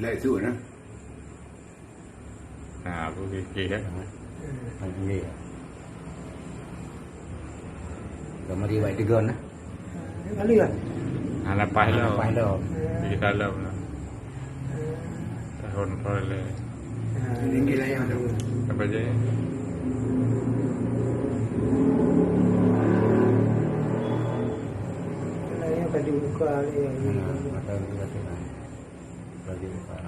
lại dụ nữa cái gì hết rồi Anh đi rồi mà đi vậy thì gần á kali kan anak pahlo Pahlo kita lo tahun pahlo ini gila yang ada apa aja yang tadi buka yang mata berarti lagi buka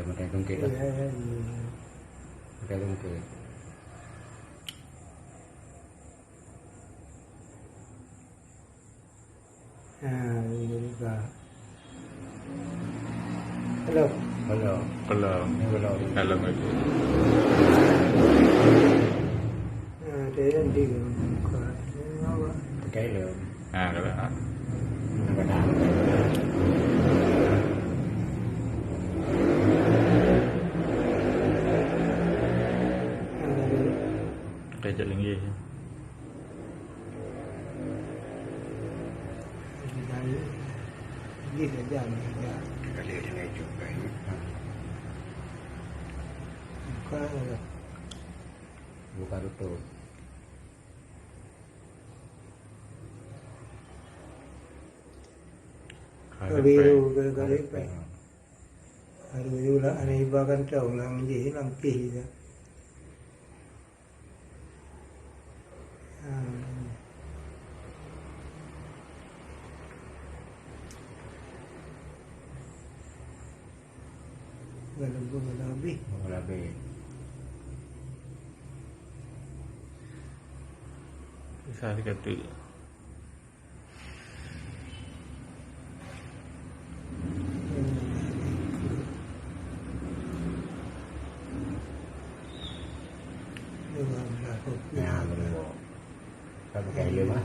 udah tungkit lah udah tungkit ini juga halo kalau kalau itu ada yang di buka apa cái lượm kalau cái nào kerja lagi đi để giảm cái lệ thế này chụp cái có buka tutup review kali review là anh ấy ba căn trầu làm gì làm kỳ đó lebih bisa dikatakan nhà mình bộ sao cái lượm á